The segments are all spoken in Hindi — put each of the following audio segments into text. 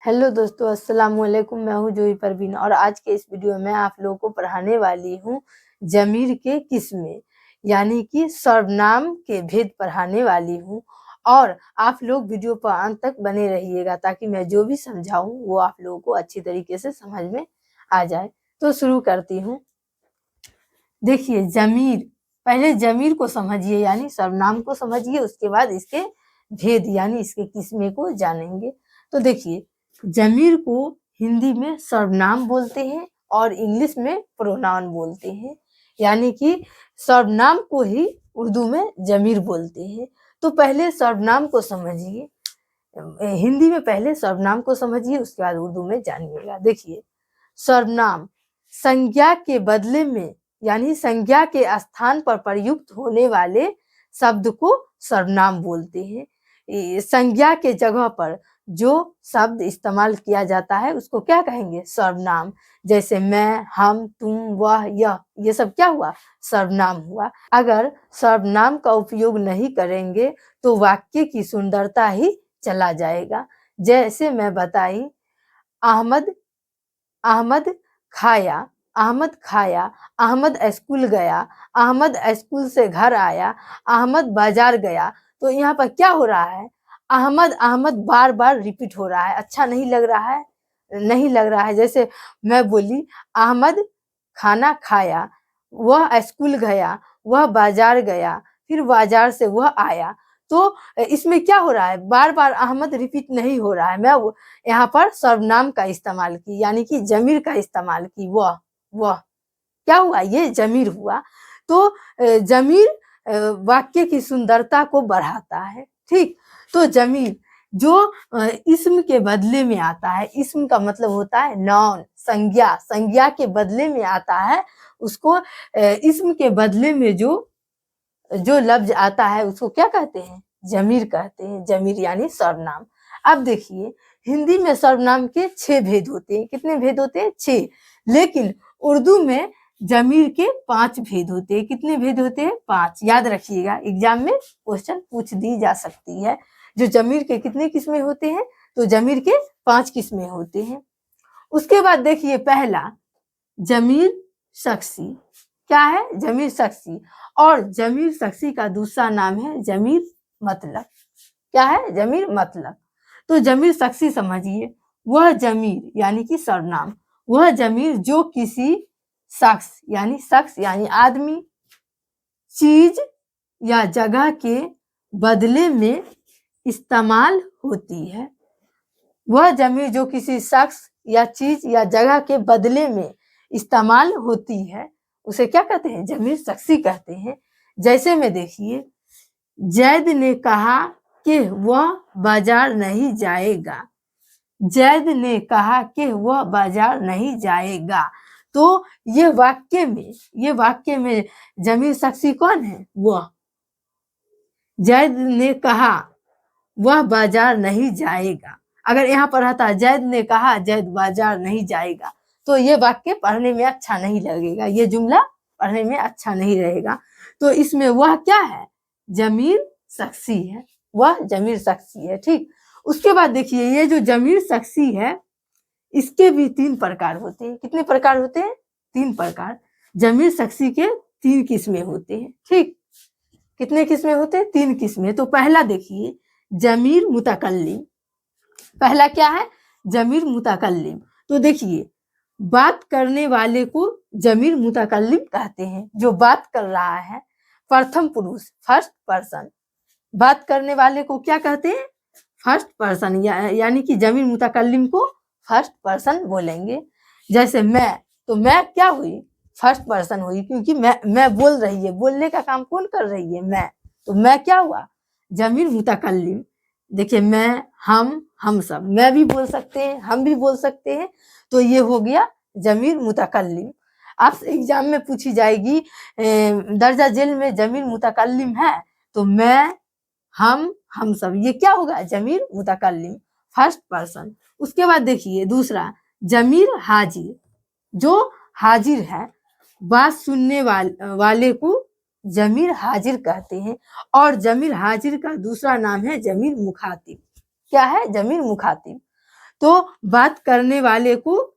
हेलो दोस्तों, अस्सलाम वालेकुम। मैं हूँ जोई परवीन और आज के इस वीडियो में आप लोगों को पढ़ाने वाली हूँ ज़मीर के किस्में, यानी कि सर्वनाम के भेद पढ़ाने वाली हूँ। और आप लोग वीडियो पर अंत तक बने रहिएगा ताकि मैं जो भी समझाऊँ वो आप लोगों को अच्छी तरीके से समझ में आ जाए। तो शुरू करती हूँ। देखिए ज़मीर, पहले ज़मीर को समझिए यानी सर्वनाम को समझिए, उसके बाद इसके भेद यानी इसके किस्में को जानेंगे। तो देखिए ज़मीर को हिंदी में सर्वनाम बोलते हैं और इंग्लिश में प्रोनाउन बोलते हैं, यानी कि सर्वनाम को ही उर्दू में ज़मीर बोलते हैं। तो पहले सर्वनाम को समझिए, हिंदी में पहले सर्वनाम को समझिए, उसके बाद उर्दू में जानिएगा। देखिए सर्वनाम संज्ञा के बदले में यानी संज्ञा के स्थान पर प्रयुक्त होने वाले शब्द को सर्वनाम बोलते हैं। संज्ञा के जगह पर जो शब्द इस्तेमाल किया जाता है उसको क्या कहेंगे? सर्वनाम। जैसे मैं, हम, तुम, वह, यह, ये सब क्या हुआ? सर्वनाम हुआ। अगर सर्वनाम का उपयोग नहीं करेंगे तो वाक्य की सुंदरता ही चला जाएगा। जैसे मैं बताई, अहमद अहमद खाया, अहमद खाया, अहमद स्कूल गया, अहमद स्कूल से घर आया, अहमद बाजार गया। तो यहाँ पर क्या हो रहा है? अहमद अहमद बार बार रिपीट हो रहा है। अच्छा नहीं लग रहा है? नहीं लग रहा है। जैसे मैं बोली अहमद खाना खाया, वह स्कूल गया, वह बाजार गया, फिर बाजार से वह आया। तो इसमें क्या हो रहा है? बार बार अहमद रिपीट नहीं हो रहा है। मैं यहाँ पर सर्वनाम का इस्तेमाल की यानी कि ज़मीर का इस्तेमाल की। वह क्या हुआ? ये ज़मीर हुआ। तो ज़मीर वाक्य की सुंदरता को बढ़ाता है। ठीक, तो ज़मीर जो इस्म के बदले में आता है, इस्म का मतलब होता है नाउन, संज्ञा, संज्ञा के बदले में आता है, उसको इस्म के बदले में जो लफ्ज आता है उसको क्या कहते हैं? ज़मीर कहते हैं। ज़मीर यानी सर्वनाम। अब देखिए हिंदी में सर्वनाम के 6 भेद होते हैं। कितने भेद होते हैं? 6। लेकिन उर्दू में ज़मीर के 5 भेद होते हैं। कितने भेद होते हैं? 5। याद रखिएगा, एग्जाम में क्वेश्चन पूछ दी जा सकती है। जो ज़मीर के कितने किस्में होते हैं? तो ज़मीर के 5 किस्में होते हैं। उसके बाद देखिए पहला ज़मीर शख्सी। क्या है? ज़मीर शख्सी। और ज़मीर शख्सी का दूसरा नाम है ज़मीर मतलब। क्या है? ज़मीर मतलब। तो ज़मीर शख्सी समझिए, वह ज़मीर यानी कि सर्वनाम, वह ज़मीर जो किसी शख्स यानी आदमी, चीज या जगह के बदले में इस्तेमाल होती है। वह ज़मीर जो किसी शख्स या चीज या जगह के बदले में इस्तेमाल होती है उसे क्या कहते हैं? ज़मीर शख्सी कहते हैं। जैसे में देखिए, जैद ने कहा कि वह बाजार नहीं जाएगा। जैद ने कहा कि वह बाजार नहीं जाएगा। तो ये वाक्य में ज़मीर शख्सी कौन है? वह। जैद ने कहा वह बाजार नहीं जाएगा। अगर यहाँ पर रहता जैद ने कहा जैद बाजार नहीं जाएगा तो ये वाक्य पढ़ने में अच्छा नहीं लगेगा, ये जुमला पढ़ने में अच्छा नहीं रहेगा। तो इसमें वह क्या है? ज़मीर शख्सी है। वह ज़मीर शख्सी है। ठीक, उसके बाद देखिए ये जो ज़मीर शख्सी है इसके भी 3 प्रकार होते हैं। कितने प्रकार होते हैं? 3 प्रकार। ज़मीर शख्सी के 3 किस्में होते हैं। ठीक, कितने किस्में होते हैं? 3 किस्में। तो पहला देखिए ज़मीर मुतकल्लिम। पहला क्या है? ज़मीर मुतकल्लिम। तो देखिए बात करने वाले को ज़मीर मुतकल्लिम कहते हैं। जो बात कर रहा है, प्रथम पुरुष, फर्स्ट पर्सन। बात करने वाले को क्या कहते हैं? फर्स्ट पर्सन, यानी कि ज़मीर मुतकल्लिम को फर्स्ट पर्सन बोलेंगे। जैसे मैं, तो मैं क्या हुई? फर्स्ट पर्सन हुई, क्योंकि मैं बोल रही है। बोलने का काम कौन कर रही है? मैं। तो मैं क्या हुआ? ज़मीर मुतकल्लिम। देखिए मैं, हम सब, मैं भी बोल सकते हैं, हम भी बोल सकते हैं। तो ये हो गया ज़मीर मुतकल्लिम। आपसे एग्जाम में पूछी जाएगी दर्जा जेल में ज़मीर मुतकल्लिम है, तो मैं, हम सब, ये क्या होगा? ज़मीर मुतकल्लिम, फर्स्ट पर्सन। उसके बाद देखिए दूसरा ज़मीर हाजिर। जो हाजिर है, बात सुनने वाले को ज़मीर हाजिर कहते हैं। और ज़मीर हाजिर का दूसरा नाम है ज़मीर मुखातिब। क्या है? ज़मीर मुखातिब। तो बात करने वाले को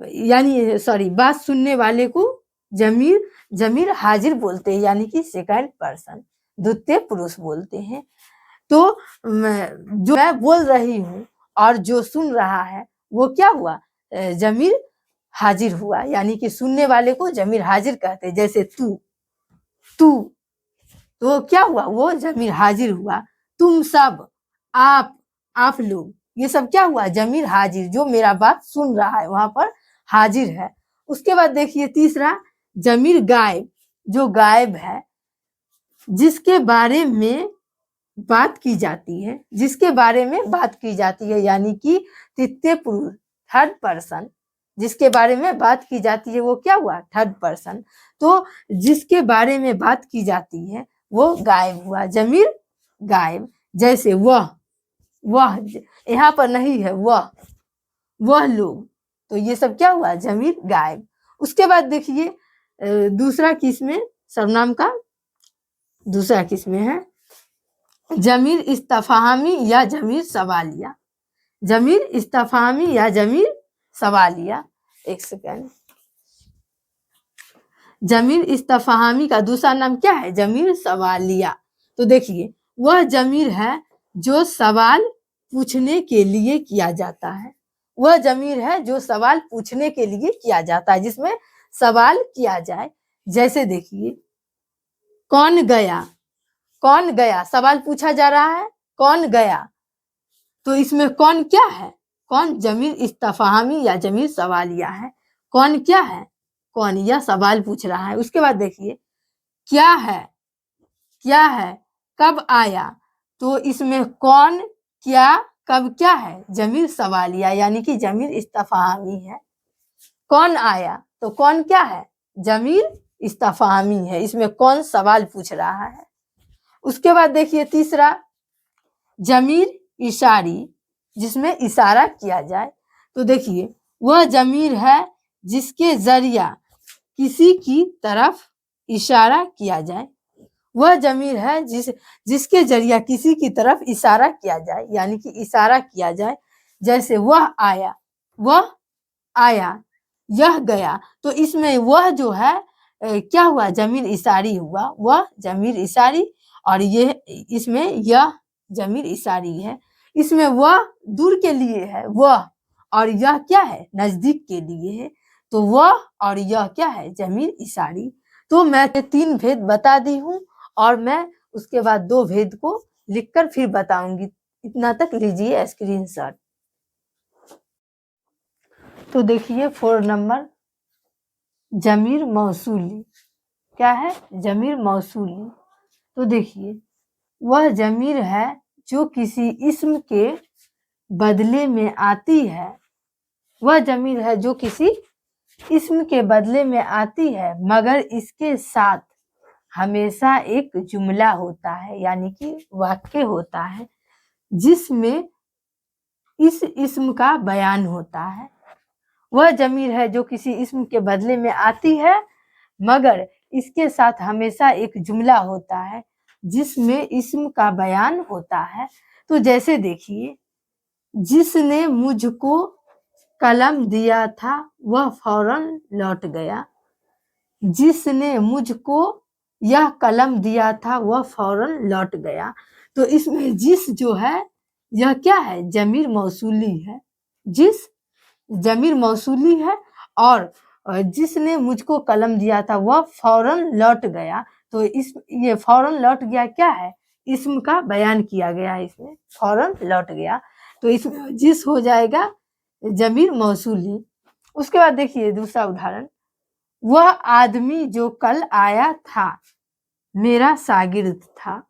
यानी बात सुनने वाले को जमीर हाजिर बोलते हैं, यानी कि सेकंड पर्सन द्वितीय पुरुष बोलते हैं। तो जो मैं बोल रही हूँ और जो सुन रहा है वो क्या हुआ, जमीर हाजिर हुआ, यानी कि सुनने वाले को जमीर हाजिर कहते हैं। जैसे तू तो क्या हुआ, वो जमीर हाजिर हुआ। तुम सब, आप लोग, ये सब क्या हुआ, जमीर हाजिर, जो मेरा बात सुन रहा है वहां पर हाजिर है। उसके बाद देखिए तीसरा, जमीर गायब, जो गायब है, जिसके बारे में बात की जाती है, जिसके बारे में बात की जाती है, यानी कि तृतीय पुरुष थर्ड पर्सन, जिसके बारे में बात की जाती है वो क्या हुआ, थर्ड पर्सन। तो जिसके बारे में बात की जाती है वो गायब हुआ, जमीर गायब। जैसे वह यहाँ पर नहीं है, वह लोग, तो ये सब क्या हुआ, जमीर गायब। उसके बाद देखिए दूसरा किस्म सर्वनाम का दूसरा किस्म है जमीर इस्तफहामी या जमीर सवालिया। जमीर इस्तफहामी या जमीर सवालिया, एक सेकेंड। जमीर इस्तफहामी का दूसरा नाम क्या है, जमीर सवालिया। तो देखिए वह जमीर है जो सवाल पूछने के लिए किया जाता है, वह जमीर है जो सवाल पूछने के लिए किया जाता है, जिसमें सवाल किया जाए। जैसे देखिए कौन गया, सवाल पूछा जा रहा है, कौन गया, तो इसमें कौन क्या है, कौन जमीर इस्तफहामी या जमीर सवालिया है। कौन क्या है, कौन, यह सवाल पूछ रहा है। उसके बाद देखिए क्या है, कब आया, तो इसमें कौन क्या कब क्या है, जमीर सवालिया, यानी कि जमीर इस्तफहामी है। कौन आया, तो कौन क्या है, जमीर इस्तफहामी है, इसमें कौन सवाल पूछ रहा है। उसके बाद देखिए तीसरा, जमीर इशारी, जिसमें इशारा किया जाए। तो देखिए वह जमीर है जिसके जरिया किसी की तरफ इशारा किया जाए, वह जमीर है जिसके जरिया किसी की तरफ इशारा किया जाए, यानी कि इशारा किया जाए। जैसे वह आया, यह गया, तो इसमें वह जो है क्या हुआ, जमीर इशारी हुआ, वह जमीर इशारी, और ये इसमें यह जमीर इशारी है। इसमें वह दूर के लिए है वह, और यह क्या है, नजदीक के लिए है। तो वह और यह क्या है, जमीर इशारी। तो मैं 3 भेद बता दी हूँ और मैं उसके बाद 2 भेद को लिखकर फिर बताऊंगी। इतना तक लीजिए स्क्रीनशॉट। तो देखिए 4 नंबर, जमीर मौसूली, क्या है, जमीर मौसूली। तो देखिए वह जमीर है जो किसी इस्म के बदले में आती है, वह जमीर है जो किसी इस्म के बदले में आती है, मगर इसके साथ हमेशा एक जुमला होता है, यानी कि वाक्य होता है, जिसमें इस इस्म का बयान होता है। वह जमीर है जो किसी इस्म के बदले में आती है, मगर इसके साथ हमेशा एक जुमला होता है, जिसमें इस्म का बयान होता है। तो जैसे देखिए, जिसने मुझको कलम दिया था वह फौरन लौट गया, जिसने मुझको यह कलम दिया था वह फौरन लौट गया। तो इसमें जिस जो है यह क्या है, जमीर मौसूली है, जिस जमीर मौसूली है, और जिसने मुझको कलम दिया था वह फौरन लौट गया। तो ये फौरन लौट गया क्या है, इस्म का बयान किया गया है, इसमें फौरन लौट गया, तो इसमें जिस हो जाएगा जमीर मौसूली। उसके बाद देखिए दूसरा उदाहरण, वह आदमी जो कल आया था मेरा शागिर्द था,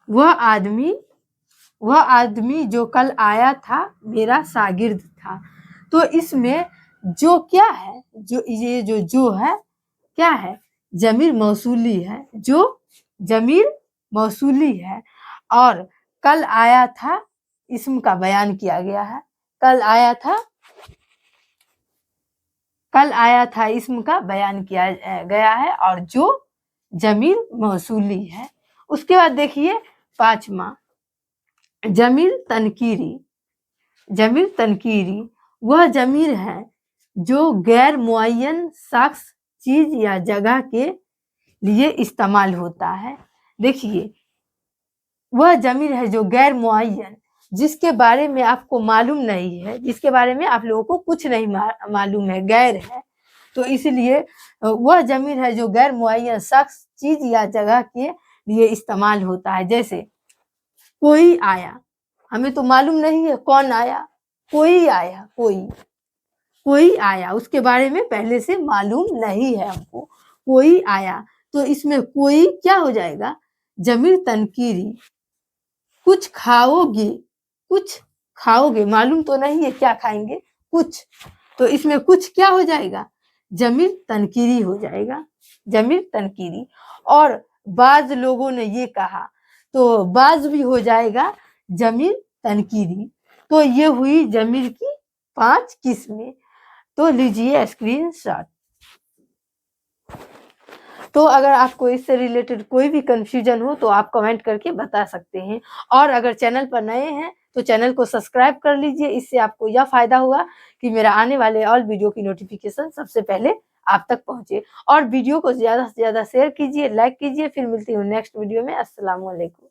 वह आदमी जो कल आया था मेरा शागिर्द था। तो इसमें जो क्या है, ये जो है क्या है, जमीर मौसूली है, जो जमीर मौसूली है, और कल आया था इस्म का बयान किया गया है, कल आया था इस्म का बयान किया गया है, और जो जमीर मौसूली है। उसके बाद देखिए 5वां, जमीर तनकीरी। जमीर तनकीरी वह जमीर है जो गैर मुअय्यन शख्स, चीज या जगह के लिए इस्तेमाल होता है। देखिए, वह जमीर है जो गैर मुअय्यन, जिसके बारे में आपको मालूम नहीं है, जिसके बारे में आप लोगों को कुछ नहीं मालूम है, गैर है, तो इसलिए वह जमीर है जो गैर मुअय्यन शख्स, चीज या जगह के लिए इस्तेमाल होता है। जैसे कोई आया, हमें तो मालूम नहीं है कौन आया, कोई आया, कोई आया, उसके बारे में पहले से मालूम नहीं है हमको, कोई आया, तो इसमें कोई क्या हो जाएगा, जमीर तनकीरी। कुछ खाओगे, मालूम तो नहीं है क्या खाएंगे, कुछ, तो इसमें कुछ क्या हो जाएगा, जमीर तनकीरी हो जाएगा, जमीर तनकीरी। और बाज लोगों ने ये कहा, तो बाज भी हो जाएगा जमीर तनकीरी। तो ये हुई जमीर की 5 किस्में। तो लीजिए स्क्रीनशॉट। तो अगर आपको इससे रिलेटेड कोई भी कंफ्यूजन हो तो आप कमेंट करके बता सकते हैं। और अगर चैनल पर नए हैं तो चैनल को सब्सक्राइब कर लीजिए, इससे आपको यह फायदा होगा कि मेरा आने वाले ऑल वीडियो की नोटिफिकेशन सबसे पहले आप तक पहुंचे। और वीडियो को ज्यादा से ज्यादा शेयर कीजिए, लाइक कीजिए। फिर मिलती हूँ नेक्स्ट वीडियो में। अस्सलाम वालेकुम।